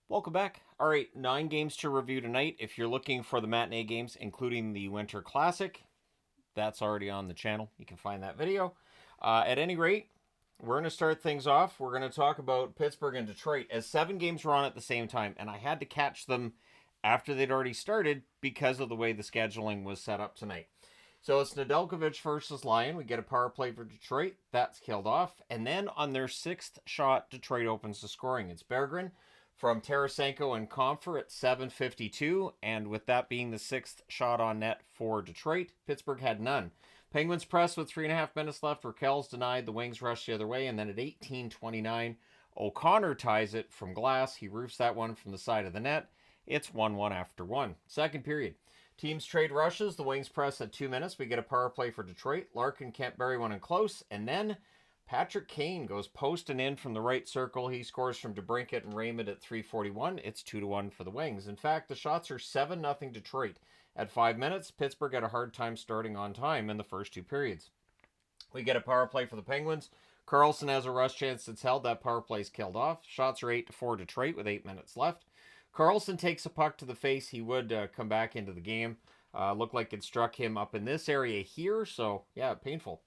Welcome back. All right, 9 games to review tonight. If you're looking for the matinee games, including the Winter Classic, that's already on the channel. You can find that video. At any rate, we're going to start things off. We're going to talk about Pittsburgh and Detroit, as 7 games were on at the same time, and I had to catch them after they'd already started because of the way the scheduling was set up tonight. So it's Nedeljkovic versus Lyon. We get a power play for Detroit. That's killed off. And then on their 6th shot, Detroit opens the scoring. It's Berggren from Tarasenko and Comfer at 7:52, and with that being the 6th shot on net for Detroit, Pittsburgh had none. Penguins press with 3.5 minutes left. Rakell's denied. The Wings rush the other way, and then at 18:29, O'Connor ties it from glass. He roofs that one from the side of the net. It's 1-1 after 1. Second period. Teams trade rushes. The Wings press at 2 minutes. We get a power play for Detroit. Larkin can't bury one in close, and then Patrick Kane goes post and in from the right circle. He scores from DeBrincat and Raymond at 3:41. It's 2-1 for the Wings. In fact, the shots are 7-0 Detroit. At 5 minutes, Pittsburgh had a hard time starting on time in the first 2 periods. We get a power play for the Penguins. Karlsson has a rush chance that's held. That power play's killed off. Shots are 8-4 Detroit with 8 minutes left. Karlsson takes a puck to the face. He would come back into the game. Looked like it struck him up in this area here, so yeah, painful.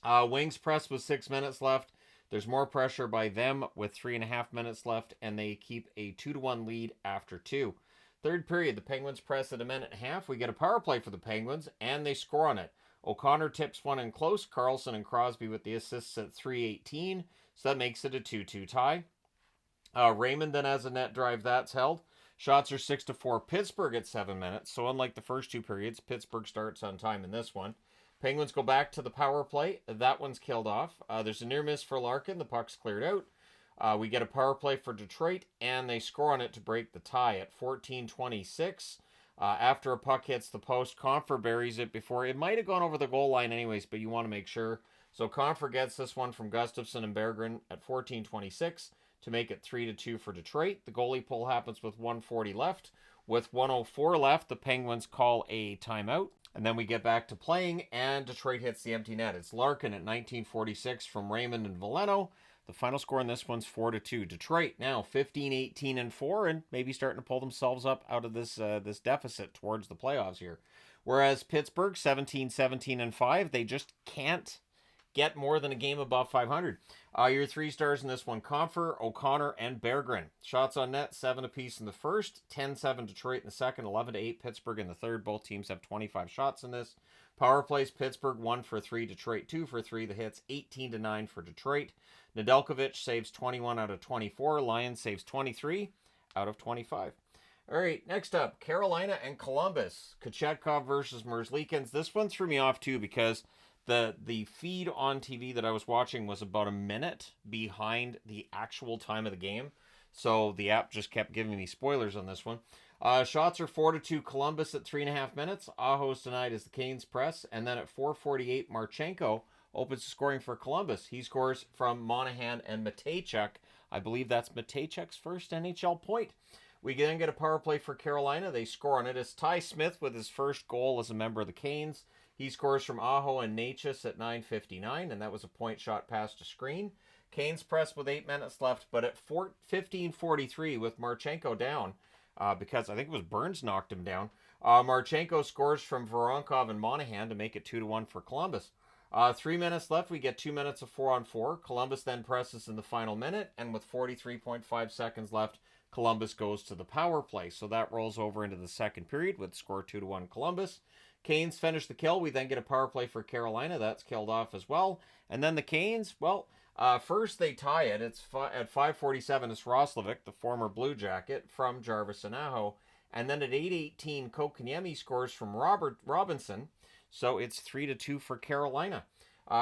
Wings press with 6 minutes left. There's more pressure by them with 3.5 minutes left, and they keep a 2-1 lead after 2. Third period, the Penguins press at 1.5. We get a power play for the Penguins, and they score on it. O'Connor tips one in close. Karlsson and Crosby with the assists at 3:18, so that makes it a 2-2 tie. Raymond then has a net drive. That's held. Shots are 6-4 Pittsburgh at 7 minutes, so unlike the first 2 periods, Pittsburgh starts on time in this one. Penguins go back to the power play. That one's killed off. There's a near miss for Larkin. The puck's cleared out. We get a power play for Detroit, and they score on it to break the tie at 14:26. After a puck hits the post, Comfer buries it before. It might have gone over the goal line anyways, but you want to make sure. So Comfer gets this one from Gustafsson and Berggren at 14:26 to make it 3-2 for Detroit. The goalie pull happens with 1:40 left. With 1:04 left, the Penguins call a timeout. And then we get back to playing, and Detroit hits the empty net. It's Larkin at 19:46 from Raymond and Veleno. The final score in this one's 4-2. Detroit now 15-18-4, and maybe starting to pull themselves up out of this deficit towards the playoffs here. Whereas Pittsburgh 17-17-5, they just can't get more than a game above 500. Your 3 stars in this one: Comfer, O'Connor, and Berggren. Shots on net, 7 apiece in the first, 10-7 Detroit in the second, 11-8 Pittsburgh in the third. Both teams have 25 shots in this. Power plays: Pittsburgh 1 for 3, Detroit 2 for 3. The hits 18-9 for Detroit. Nedeljkovic saves 21 out of 24. Lyon saves 23 out of 25. All right, next up, Carolina and Columbus. Kochetkov versus Merzlikins. This one threw me off too because the feed on TV that I was watching was about a minute behind the actual time of the game. So the app just kept giving me spoilers on this one. Shots are 4-2 Columbus at 3.5 minutes. Aho's denied as the Canes press. And then at 4:48, Marchenko opens the scoring for Columbus. He scores from Monahan and Matejchuk. I believe that's Matejchuk's first NHL point. We then get a power play for Carolina. They score on it. It's Ty Smith with his first goal as a member of the Canes. He scores from Aho and Natchez at 9:59, and that was a point shot past a screen. Canes press with 8 minutes left, but at 15:43 with Marchenko down, because I think it was Burns knocked him down, Marchenko scores from Voronkov and Monahan to make it 2-1 for Columbus. 3 minutes left, we get 2 minutes of 4-on-4. Columbus then presses in the final minute, and with 43.5 seconds left, Columbus goes to the power play. So that rolls over into the second period with score 2-1 Columbus. Canes finish the kill. We then get a power play for Carolina. That's killed off as well. And then the Canes, first they tie it. It's at 5:47. It's Roslovic, the former Blue Jacket, from Jarvis and Aho. And then at 8:18, Kotkaniemi scores from Robinson. So it's 3-2 for Carolina.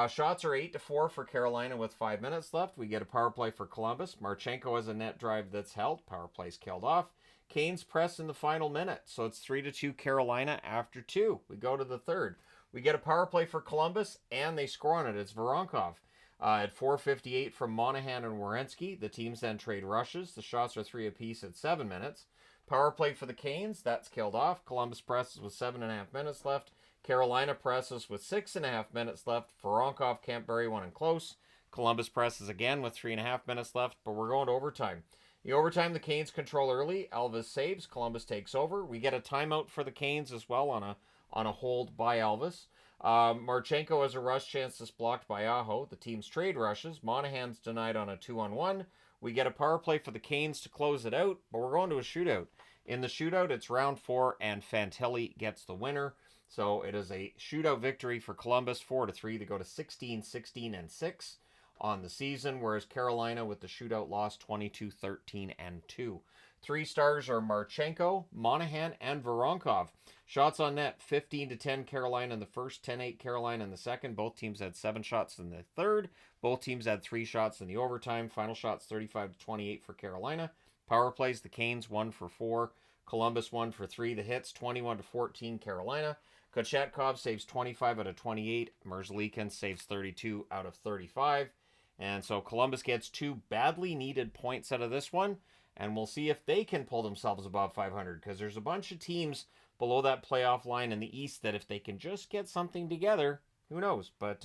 Shots are 8-4 for Carolina with 5 minutes left. We get a power play for Columbus. Marchenko has a net drive that's held. Power play's killed off. Canes press in the final minute. So it's 3-2 Carolina after 2. We go to the third. We get a power play for Columbus, and they score on it. It's Voronkov. At 4:58 from Monahan and Werenski. The teams then trade rushes. The shots are 3 apiece at 7 minutes. Power play for the Canes. That's killed off. Columbus presses with 7.5 minutes left. Carolina presses with 6.5 minutes left. Voronkov can't bury one in close. Columbus presses again with 3.5 minutes left, but we're going to overtime. The overtime, the Canes control early. Elvis saves. Columbus takes over. We get a timeout for the Canes as well on a hold by Elvis. Marchenko has a rush chance that's blocked by Aho. The team's trade rushes. Monahan's denied on a 2-on-1. We get a power play for the Canes to close it out, but we're going to a shootout. In the shootout, it's round 4, and Fantilli gets the winner. So it is a shootout victory for Columbus, 4-3. They go to 16, 16, and 6 on the season, whereas Carolina with the shootout loss 22, 13, and 2. 3 stars are Marchenko, Monahan, and Voronkov. Shots on net, 15-10 Carolina in the first, 10-8 Carolina in the second. Both teams had 7 shots in the third. Both teams had 3 shots in the overtime. Final shots 35-28 for Carolina. Power plays, the Canes 1 for 4. Columbus 1 for 3. The hits 21-14 Carolina. Kochetkov saves 25 out of 28. Merzlikins saves 32 out of 35. And so Columbus gets 2 badly needed points out of this one. And we'll see if they can pull themselves above 500, because there's a bunch of teams below that playoff line in the East that if they can just get something together, who knows? But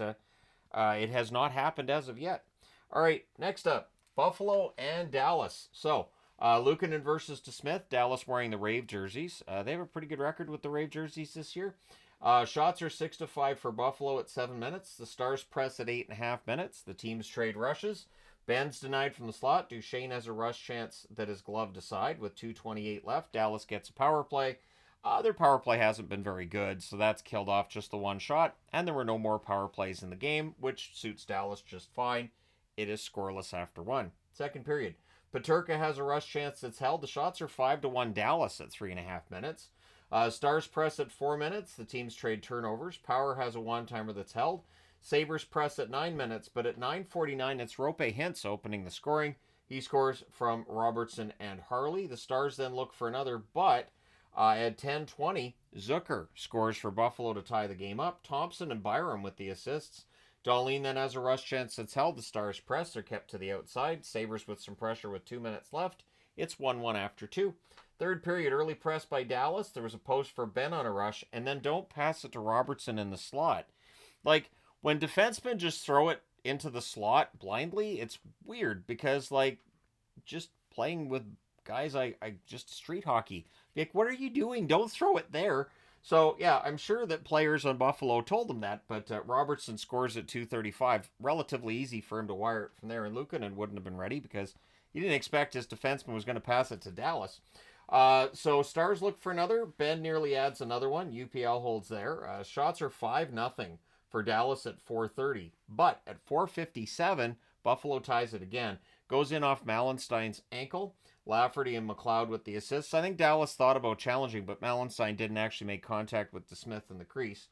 it has not happened as of yet. All right, next up, Buffalo and Dallas. So Luukkonen versus DeSmith. Dallas wearing the Rave jerseys. They have a pretty good record with the Rave jerseys this year. Shots are 6-5 for Buffalo at 7 minutes. The Stars press at 8.5 minutes. The teams trade rushes. Ben's denied from the slot. Duchesne has a rush chance that is gloved aside with 2:28 left. Dallas gets a power play. Their power play hasn't been very good, so that's killed off just the one shot. And there were no more power plays in the game, which suits Dallas just fine. It is scoreless after 1. Second period. Peterka has a rush chance that's held. The shots are 5-1 Dallas at 3.5 minutes. Stars press at 4 minutes. The teams trade turnovers. Power has a one-timer that's held. Sabres press at 9 minutes, but at 9:49, it's Rope Hintz opening the scoring. He scores from Robertson and Harley. The Stars then look for another, but at 10:20, Zucker scores for Buffalo to tie the game up. Thompson and Byram with the assists. Dahlin then has a rush chance that's held. The Stars press. They're kept to the outside. Sabres with some pressure with 2 minutes left. It's 1-1 after 2. Third period, early press by Dallas. There was a post for Ben on a rush, and then don't pass it to Robertson in the slot. Like, when defensemen just throw it into the slot blindly, it's weird because, like, just playing with guys I just street hockey. Like, what are you doing? Don't throw it there. So, yeah, I'm sure that players on Buffalo told them that, but Robertson scores at 2:35. Relatively easy for him to wire it from there, and Luukkonen wouldn't have been ready because he didn't expect his defenseman was going to pass it to Dallas. So Stars look for another. Ben nearly adds another one. UPL holds there. Shots are 5-0 for Dallas at 4:30. But at 4:57, Buffalo ties it again. Goes in off Malenstein's ankle. Lafferty and McLeod with the assists. I think Dallas thought about challenging, but Malenstein didn't actually make contact with DeSmith in the crease.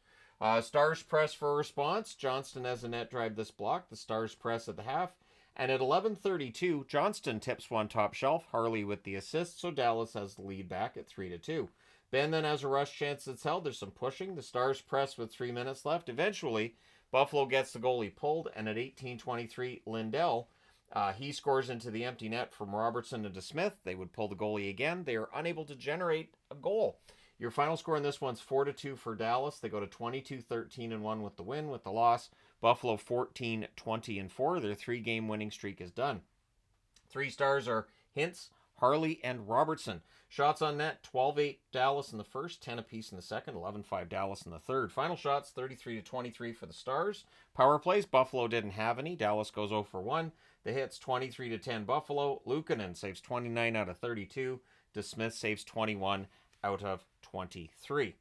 Stars press for a response. Johnston has a net drive this block. The Stars press at the half. And at 11:32, Johnston tips one top shelf. Harley with the assist, so Dallas has the lead back at 3-2. Ben then has a rush chance that's held. There's some pushing. The Stars press with 3 minutes left. Eventually, Buffalo gets the goalie pulled, and at 18:23, Lindell, he scores into the empty net from Robertson to DeSmith. They would pull the goalie again. They are unable to generate a goal. Your final score in this one's 4-2 for Dallas. They go to 22-13-1 with the win. With the loss, Buffalo 14-20-4. Their 3-game winning streak is done. 3 stars are Hintz, Harley, and Robertson. Shots on net, 12-8 Dallas in the first, 10 apiece in the second, 11-5 Dallas in the third. Final shots, 33-23 for the Stars. Power plays, Buffalo didn't have any. Dallas goes 0 for 1. The hits, 23-10 Buffalo. Luukkonen saves 29 out of 32. DeSmith saves 21 out of 23.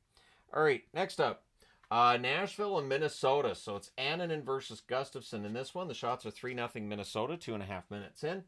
All right, next up, Nashville and Minnesota. So it's Annunen versus Gustafsson in this one. The shots are 3-0 Minnesota, 2.5 minutes in.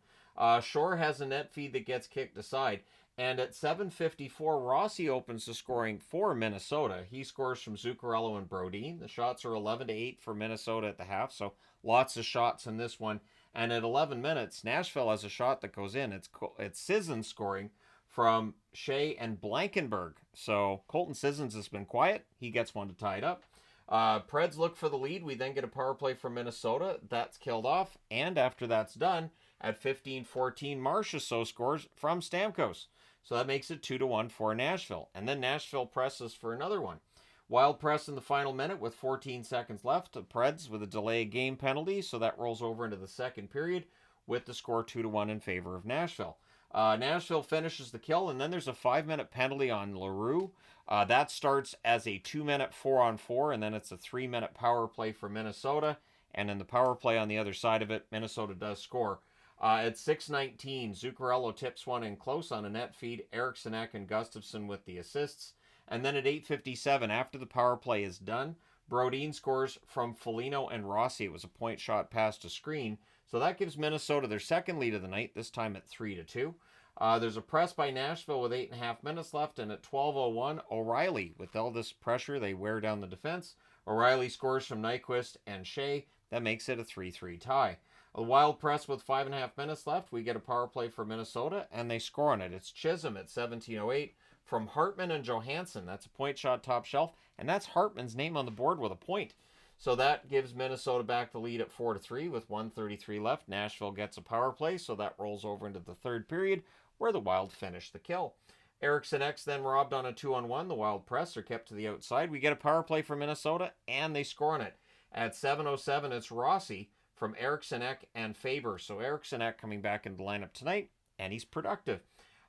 Shore has a net feed that gets kicked aside. And at 7:54, Rossi opens the scoring for Minnesota. He scores from Zuccarello and Brodin. The shots are 11-8 for Minnesota at the half, so lots of shots in this one. And at 11 minutes, Nashville has a shot that goes in. It's Sissons scoring from Shea and Blankenberg. So Colton Sissons has been quiet. He gets one to tie it up. Preds look for the lead. We then get a power play from Minnesota. That's killed off. And after that's done, at 15:14, Marchessault scores from Stamkos. So that makes it 2-1 for Nashville. And then Nashville presses for another one. Wild press in the final minute with 14 seconds left. The Preds with a delay game penalty, so that rolls over into the second period with the score 2-1 in favor of Nashville. Nashville finishes the kill, and then there's a 5-minute penalty on LaRue. That starts as a 2-minute 4-on-4, and then it's a 3-minute power play for Minnesota. And in the power play on the other side of it, Minnesota does score. At 6:19, Zuccarello tips one in close on a net feed. Eriksson Ek and Gustafsson with the assists. And then at 8:57, after the power play is done, Brodin scores from Foligno and Rossi. It was a point shot past a screen. So that gives Minnesota their second lead of the night, this time at 3-2. There's a press by Nashville with 8.5 minutes left, and at 12:01, O'Reilly, with all this pressure, they wear down the defense. O'Reilly scores from Nyquist and Shea. That makes it a 3-3 tie. A wild press with 5.5 minutes left. We get a power play for Minnesota, and they score on it. It's Chisholm at 17:08 from Hartman and Johansson. That's a point shot top shelf, and that's Hartman's name on the board with a point. So that gives Minnesota back the lead at 4-3 with 1:33 left. Nashville gets a power play, so that rolls over into the third period where the Wild finish the kill. Eriksson Ek then robbed on a 2-on-1. The Wild press are kept to the outside. We get a power play for Minnesota, and they score on it. At 7:07, it's Rossi from Eriksson Ek and Faber. So Eriksson Ek coming back into the lineup tonight, and he's productive.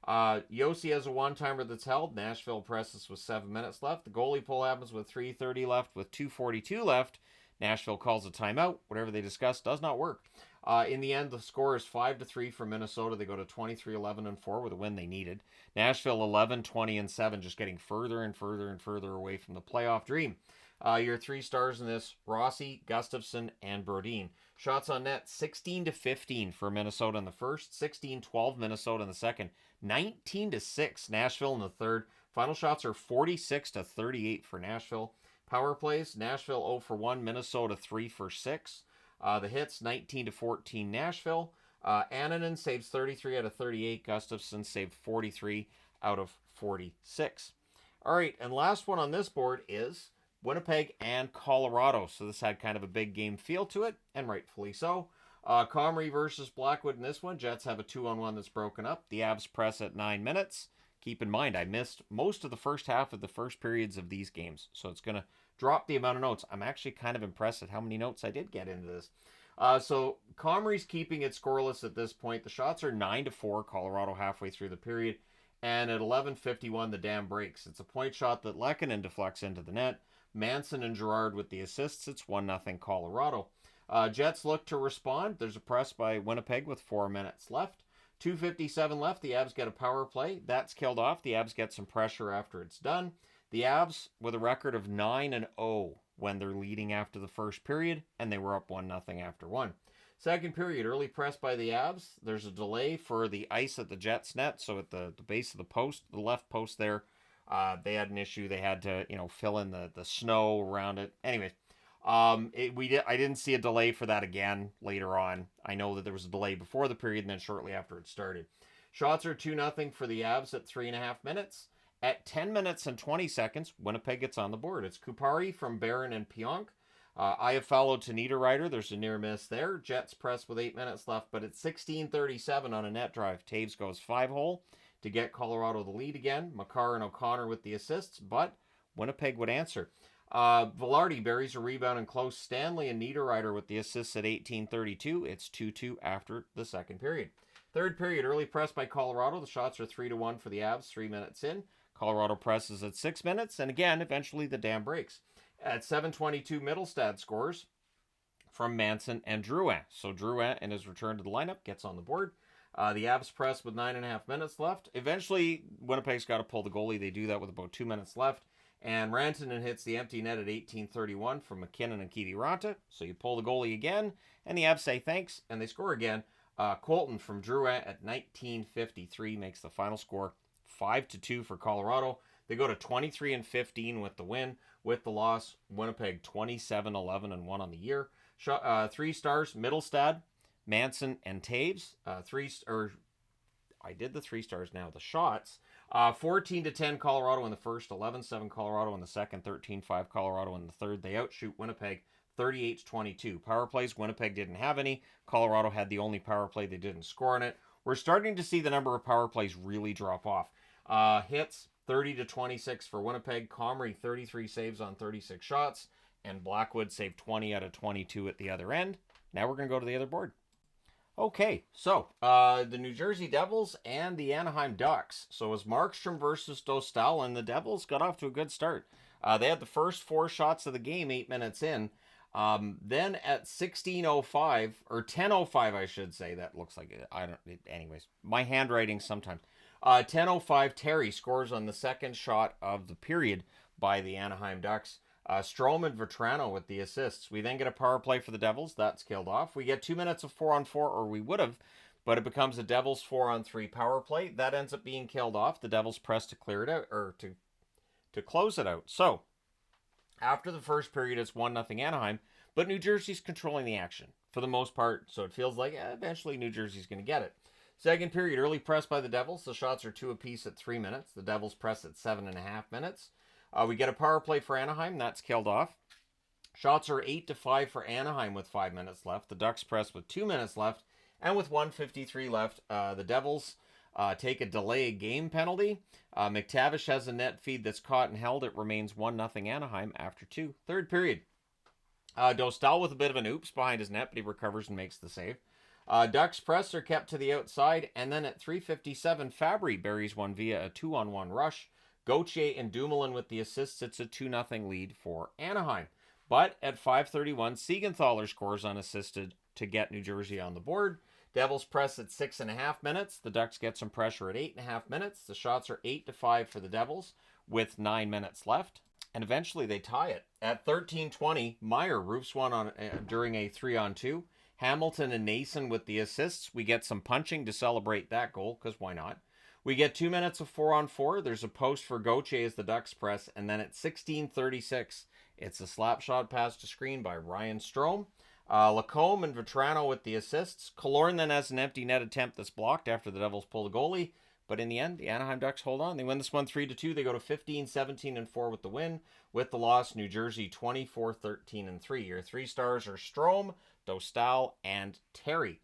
Yossi has a one-timer that's held. Nashville presses with 7 minutes left. The goalie pull happens with 3:30 left. With 2:42 left, Nashville calls a timeout. Whatever they discussed does not work. In the end, the score is 5-3 for Minnesota. They go to 23-11-4 with a win they needed. Nashville 11-20-7, just getting further and further and further away from the playoff dream. Your 3 stars in this: Rossi, Gustafsson, and Brodin. Shots on net, 16-15 for Minnesota in the first, 16-12 Minnesota in the second, 19-6 Nashville in the third. Final shots are 46-38 for Nashville. Power plays: Nashville 0-for-1, Minnesota 3-for-6. The hits: 19-14 Nashville. Annunen saves 33 out of 38. Gustafsson saved 43 out of 46. All right, and last one on this board is Winnipeg and Colorado. So this had kind of a big game feel to it, and rightfully so. Comrie versus Blackwood in this one. Jets have a 2-on-1 that's broken up. The Avs press at 9 minutes. Keep in mind, I missed most of the first half of the first periods of these games, so it's going to drop the amount of notes. I'm actually kind of impressed at how many notes I did get into this. So Comrie's keeping it scoreless at this point. The shots are 9-4, Colorado halfway through the period. And at 11:51, the dam breaks. It's a point shot that Lehkonen deflects into the net. Manson and Girard with the assists. It's 1-0 Colorado. Jets look to respond. There's a press by Winnipeg with 4 minutes left. 2:57 left. The Avs get a power play. That's killed off. The Avs get some pressure after it's done. The Avs with a record of 9-0 when they're leading after the first period, and they were up 1-0 after one. Second period, early press by the Avs. There's a delay for the ice at the Jets net, so at the base of the post, the left post there, they had an issue. They had to, fill in the snow around it. Anyways, I didn't see a delay for that again later on. I know that there was a delay before the period and then shortly after it started. Shots are 2-0 for the Avs at 3.5 minutes. At 10 minutes and 20 seconds, Winnipeg gets on the board. It's Kupari from Barron and Pionk. I have followed to Niederreiter. There's a near miss there. Jets press with 8 minutes left, but at 16:37 on a net drive, Taves goes 5-hole to get Colorado the lead again. Makar and O'Connor with the assists, but Winnipeg would answer. Velarde buries a rebound and close. Stanley and Niederreiter with the assists at 18:32. It's 2-2 after the second period. Third period, early press by Colorado. The shots are 3-1 for the Avs, 3 minutes in. Colorado presses at 6 minutes, and again, eventually the dam breaks. At 7:22, Middlestad scores from Manson and Drouin. So Drouin, in his return to the lineup, gets on the board. The Avs press with 9.5 minutes left. Eventually, Winnipeg's got to pull the goalie. They do that with about 2 minutes left. And Rantanen hits the empty net at 18:31 from McKinnon and Kiviranta. So you pull the goalie again, and the Avs say thanks, and they score again. Colton from Drouin at 19:53 makes the final score 5-2 for Colorado. They go to 23-15 with the win. With the loss, Winnipeg 27-11-1 on the year. 3 stars: Middlestad, Manson, and Taves. I did the 3 stars now. The shots: 14-10 Colorado in the first, 11-7 Colorado in the second, 13-5 Colorado in the third. They outshoot Winnipeg 38-22. Power plays: Winnipeg didn't have any. Colorado had the only power play. They didn't score on it. We're starting to see the number of power plays really drop off. Hits: 30-26 for Winnipeg. Comrie 33 saves on 36 shots, and Blackwood saved 20 out of 22 at the other end. Now we're going to go to the other board. Okay, so the New Jersey Devils and the Anaheim Ducks. So it was Markstrom versus Dostal, and the Devils got off to a good start. They had the first 4 shots of the game 8 minutes in. Then at 16:05 or 10:05, I should say. That looks like it. I don't. Anyways, my handwriting sometimes. 10:05, Terry scores on the second shot of the period by the Anaheim Ducks. Strome and Vetrano with the assists. We then get a power play for the Devils. That's killed off. We get 2 minutes of 4-on-4, or we would have, but it becomes a Devils 4-on-3 power play. That ends up being killed off. The Devils press to clear it out, or to close it out. So after the first period, it's 1-0 Anaheim, but New Jersey's controlling the action for the most part, so it feels like eventually New Jersey's going to get it. Second period, early press by the Devils. The shots are 2 apiece at 3 minutes. The Devils press at 7.5 minutes. We get a power play for Anaheim. That's killed off. Shots are 8-5 for Anaheim with 5 minutes left. The Ducks press with 2 minutes left. And with 1:53 left, the Devils take a delay game penalty. McTavish has a net feed that's caught and held. It remains 1-0 Anaheim after 2. Third period. Dostal with a bit of an oops behind his net, but he recovers and makes the save. Ducks press are kept to the outside. And then at 3:57, Fabry buries one via a 2-on-1 rush. Gauthier and Dumoulin with the assists. It's a 2-0 lead for Anaheim. But at 5:31, Siegenthaler scores unassisted to get New Jersey on the board. Devils press at 6.5 minutes. The Ducks get some pressure at 8.5 minutes. The shots are 8-5 for the Devils with 9 minutes left. And eventually they tie it. At 13:20, Meyer roofs one on during a 3-on-2. Hamilton and Nason with the assists. We get some punching to celebrate that goal, because why not? We get 2 minutes of 4-on-4. There's a post for Gauthier as the Ducks press. And then at 16:36, it's a slap shot pass to screen by Ryan Strome. Lacombe and Vetrano with the assists. Killorn then has an empty net attempt that's blocked after the Devils pull the goalie. But in the end, the Anaheim Ducks hold on. They win this one 3-2. They go to 15-17-4 with the win. With the loss, New Jersey 24-13-3. Your 3 stars are Strome, Dostal, and Terry.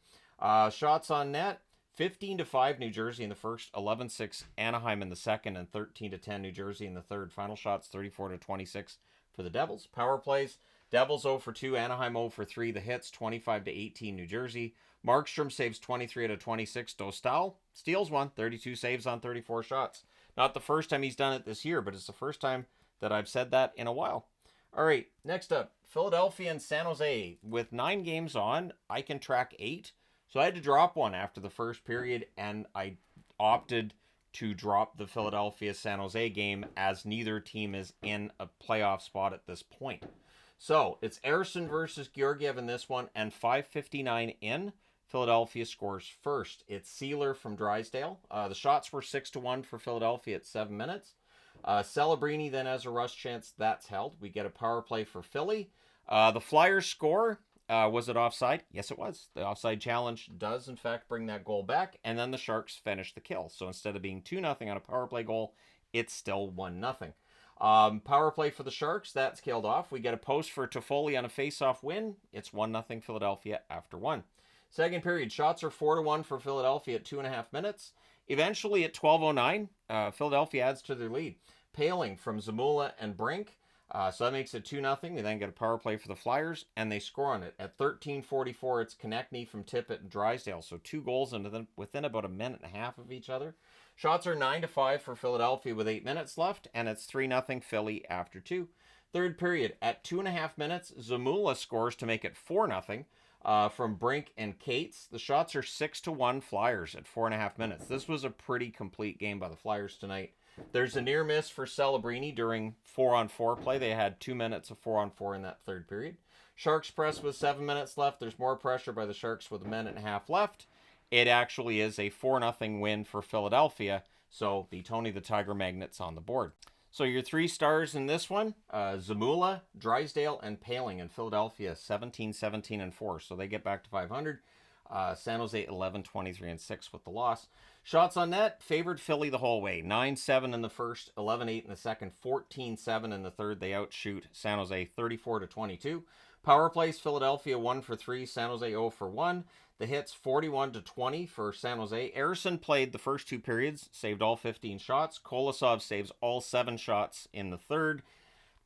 Shots on net. 15-5 New Jersey in the first, 11-6 Anaheim in the second, and 13-10 New Jersey in the third. Final shots 34-26 for the Devils. Power plays, Devils 0-2, Anaheim 0-3. The hits 25-18 New Jersey. Markstrom saves 23-26. Dostal steals one, 32 saves on 34 shots. Not the first time he's done it this year, but it's the first time that I've said that in a while. All right, next up, Philadelphia and San Jose. With 9 games on, I can track 8. So I had to drop one after the first period, and I opted to drop the Philadelphia-San Jose game as neither team is in a playoff spot at this point. So it's Ersson versus Georgiev in this one, and 5:59 in. Philadelphia scores first. It's Sealer from Drysdale. The shots were 6-1 for Philadelphia at 7 minutes. Celebrini then has a rush chance. That's held. We get a power play for Philly. The Flyers score. Was it offside? Yes, it was. The offside challenge does, in fact, bring that goal back. And then the Sharks finish the kill. So instead of being 2-0 on a power play goal, it's still 1-0. Power play for the Sharks. That's killed off. We get a post for Toffoli on a face-off win. It's 1-0 Philadelphia after 1. Second period. Shots are 4-1 for Philadelphia at 2.5 minutes. Eventually at 12:09, Philadelphia adds to their lead. Paling from Zamula and Brink. So that makes it 2-0. They then get a power play for the Flyers, and they score on it. At 13:44, it's Konechny from Tippett and Drysdale. So 2 goals within about a minute and a half of each other. Shots are 9-5 for Philadelphia with 8 minutes left, and it's 3-0 Philly after 2. Third period, at 2.5 minutes, Zamula scores to make it 4-0 from Brink and Cates. The shots are 6-1 Flyers at 4.5 minutes. This was a pretty complete game by the Flyers tonight. There's a near miss for Celebrini during 4-on-4 play. They had 2 minutes of 4-on-4 in that third period. Sharks press with 7 minutes left. There's more pressure by the Sharks with a minute and a half left. It actually is a 4-0 win for Philadelphia. So the Tony the Tiger Magnets on the board. So your 3 stars in this one, Zamula, Drysdale, and Paling in Philadelphia, 17-17-4. So they get back to 500. San Jose 11-23-6 with the loss. Shots on net favored Philly the whole way. 9-7 in the first, 11-8 in the second, 14-7 in the third. They outshoot San Jose 34-22. Power plays, Philadelphia 1-3, San Jose 0-1. The hits 41-20 for San Jose. Ersson played the first 2 periods, saved all 15 shots. Kolosov saves all 7 shots in the third,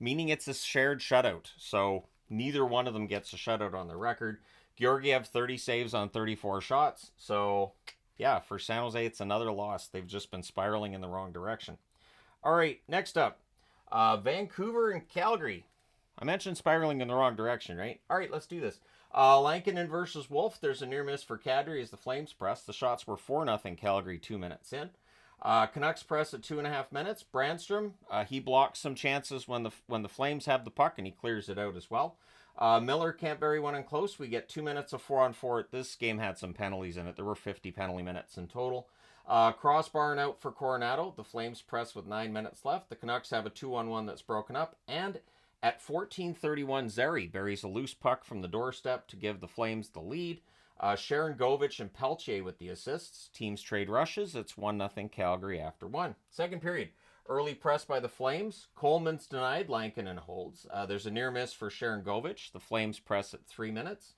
meaning it's a shared shutout. So neither one of them gets a shutout on their record. Georgiev 30 saves on 34 shots. So, yeah, for San Jose, it's another loss. They've just been spiraling in the wrong direction. All right, next up, Vancouver and Calgary. I mentioned spiraling in the wrong direction, right? All right, let's do this. Lankinen versus Wolf. There's a near miss for Kadri as the Flames press. The shots were 4-0 Calgary 2 minutes in. Canucks press at 2.5 minutes. Brandstrom, he blocks some chances when the Flames have the puck, and he clears it out as well. Miller can't bury one in close. We get 2 minutes of 4-on-4. This game had some penalties in it. There were 50 penalty minutes in total. Crossbar and out for Coronado. The Flames press with 9 minutes left. The Canucks have a 2-on-1 that's broken up. And at 14:31, Zary buries a loose puck from the doorstep to give the Flames the lead. Sharon Govich and Pelche with the assists. Teams trade rushes. It's 1-0 Calgary after 1. Second period. Early press by the Flames. Coleman's denied. Lankinen holds. There's a near miss for Sharon Govich. The Flames press at 3 minutes.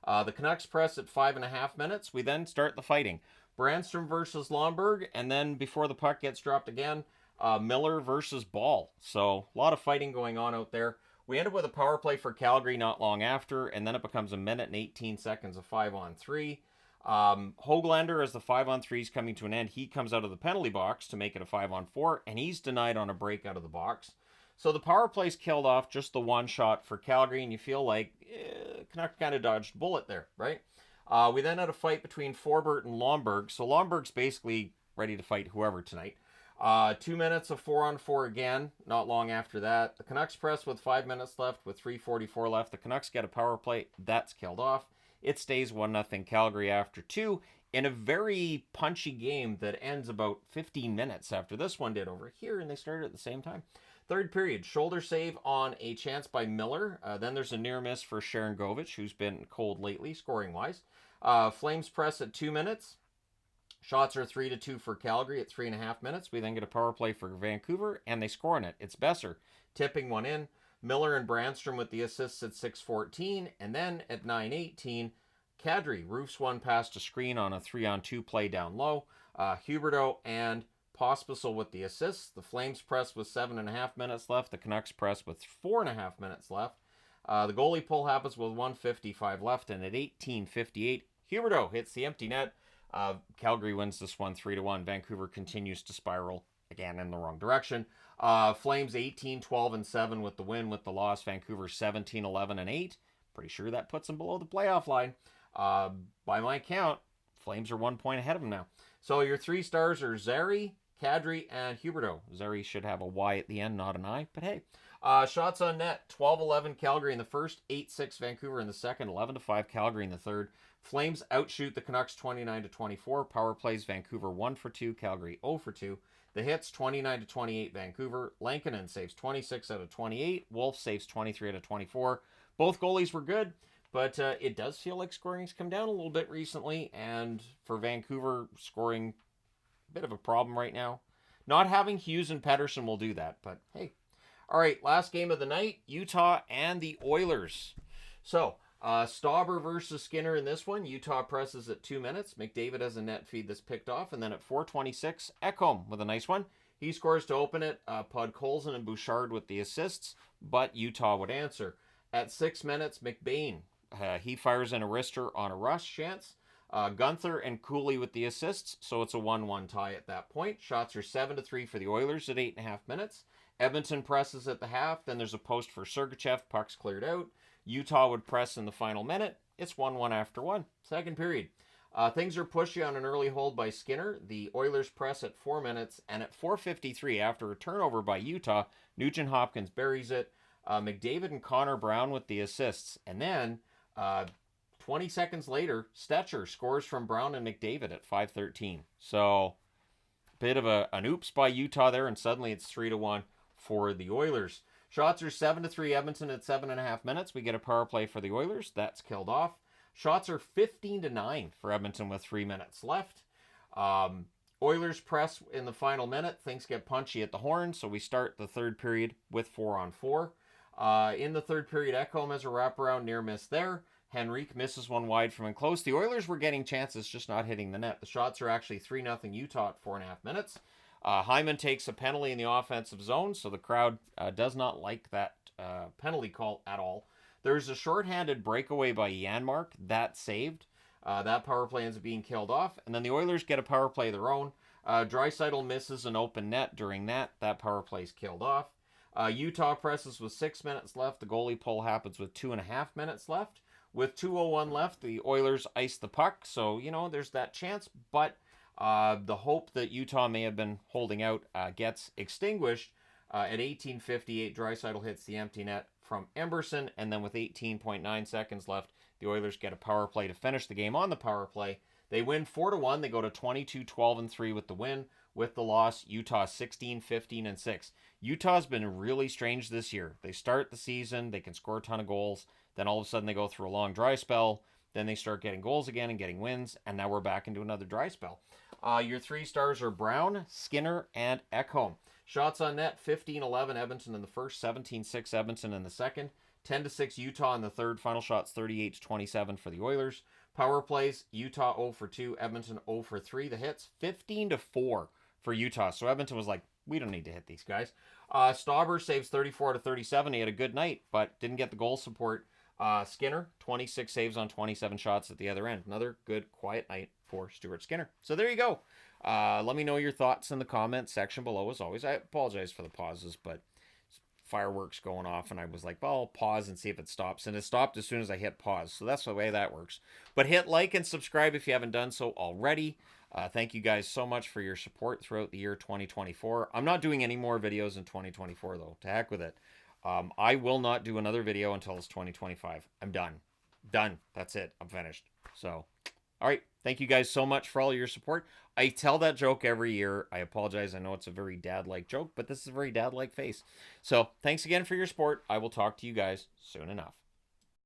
The Canucks press at 5.5 minutes. We then start the fighting. Brandstrom versus Lomberg, and then before the puck gets dropped again, Miller versus Ball. So a lot of fighting going on out there. We end up with a power play for Calgary not long after, and then it becomes 1 minute and 18 seconds of 5-on-3. Hoglander, as the 5-on-3 is coming to an end, he comes out of the penalty box to make it a 5-on-4, and he's denied on a break out of the box. So the power play's killed off, just the one shot for Calgary, and you feel like Canucks kind of dodged a bullet there, right? We then had a fight between Forbert and Lomberg. So Lomberg's basically ready to fight whoever tonight. 2 minutes of 4-on-4 again, not long after that. The Canucks press with 5 minutes left with 3:44 left. The Canucks get a power play. That's killed off. It stays 1-0 Calgary after 2 in a very punchy game that ends about 15 minutes after this one did over here, and they started at the same time. Third period, shoulder save on a chance by Miller. Then there's a near miss for Sharon Govich, who's been cold lately, scoring-wise. Flames press at 2 minutes. Shots are 3-2 for Calgary at 3.5 minutes. We then get a power play for Vancouver, and they score on it. It's Besser tipping one in. Miller and Brandstrom with the assists at 6:14. And then at 9:18, Kadri roofs one past a screen on a 3-on-2 play down low. Huberdeau and Pospisil with the assists. The Flames press with 7.5 minutes left. The Canucks press with 4.5 minutes left. The goalie pull happens with 1:55 left, and at 18:58, Huberdeau hits the empty net. Calgary wins this one 3-1. Vancouver continues to spiral again in the wrong direction. Flames 18-12-7 with the win. With the loss, Vancouver 17-11-8. Pretty sure that puts them below the playoff line. By my count, Flames are 1 point ahead of them now. So your 3 stars are Zary, Kadri, and Huberdeau. Zary should have a Y at the end, not an I, but hey. Shots on net, 12-11 Calgary in the first, 8-6 Vancouver in the second, 11-5 Calgary in the third. Flames outshoot the Canucks 29-24. Power plays Vancouver 1 for 2, Calgary 0 for 2. The hits 29-28 Vancouver. Lankinen saves 26 out of 28. Wolf saves 23 out of 24. Both goalies were good, but it does feel like scoring's come down a little bit recently, and for Vancouver, scoring a bit of a problem right now. Not having Hughes and Pettersson will do that, but hey. All right, last game of the night, Utah and the Oilers. So, Stauber versus Skinner in this one. Utah presses at 2 minutes. McDavid has a net feed that's picked off. And then at 4:26, Ekholm with a nice one. He scores to open it. Podkolzin and Bouchard with the assists, but Utah would answer. At 6 minutes, McBain. He fires in a wrister on a rush chance. Gunther and Cooley with the assists, so it's a 1-1 tie at that point. Shots are 7-3 for the Oilers at 8.5 minutes. Edmonton presses at the half. Then there's a post for Sergachev. Puck's cleared out. Utah would press in the final minute. It's 1-1 after 1. Second period. Things are pushy on an early hold by Skinner. The Oilers press at 4 minutes. And at 4:53, after a turnover by Utah, Nugent Hopkins buries it. McDavid and Connor Brown with the assists. And then 20 seconds later, Stetcher scores from Brown and McDavid at 5:13. So, bit of an oops by Utah there, and suddenly it's 3-1 for the Oilers. Shots are 7-3 Edmonton at 7.5 minutes. We get a power play for the Oilers. That's killed off. Shots are 15-9 for Edmonton with 3 minutes left. Oilers press in the final minute. Things get punchy at the horn, so we start the third period with 4-on-4. In the third period, Ekholm has a wraparound near miss there. Henrique misses one wide from in close. The Oilers were getting chances, just not hitting the net. The shots are actually 3-0 Utah at 4.5 minutes. Hyman takes a penalty in the offensive zone, so the crowd does not like that penalty call at all. There's a shorthanded breakaway by Janmark that saved. That power play ends up being killed off, and then the Oilers get a power play of their own. Draisaitl misses an open net during that. That power play is killed off. Utah presses with 6 minutes left. The goalie pull happens with 2.5 minutes left. With 2:01 left, the Oilers ice the puck. So, you know, there's that chance. But the hope that Utah may have been holding out gets extinguished. At 18:58, Draisaitl hits the empty net from Emberson. And then with 18.9 seconds left, the Oilers get a power play to finish the game on the power play. They win 4-1. They go to 22-12-3 with the win. With the loss, Utah 16-15-6. Utah's been really strange this year. They start the season, they can score a ton of goals. Then all of a sudden they go through a long dry spell. Then they start getting goals again and getting wins. And now we're back into another dry spell. Your 3 stars are Brown, Skinner, and Ekholm. Shots on net, 15-11 Edmonton in the first, 17-6 Edmonton in the second. 10-6 Utah in the third. Final shots 38-27 for the Oilers. Power plays, Utah 0-2, Edmonton 0-3. The hits, 15-4 for Utah. So Edmonton was like, we don't need to hit these guys. Stauber saves 34-37. He had a good night, but didn't get the goal support. Skinner, 26 saves on 27 shots at the other end. Another good, quiet night for Stuart Skinner. So there you go. Let me know your thoughts in the comments section below, as always. I apologize for the pauses, but fireworks going off, and I was like, well, I'll pause and see if it stops. And it stopped as soon as I hit pause. So that's the way that works. But hit like and subscribe if you haven't done so already. Thank you guys so much for your support throughout the year 2024. I'm not doing any more videos in 2024, though. To heck with it. I will not do another video until it's 2025. I'm done. Done. That's it. I'm finished. So, all right. Thank you guys so much for all your support. I tell that joke every year. I apologize. I know it's a very dad-like joke, but this is a very dad-like face. So, thanks again for your support. I will talk to you guys soon enough.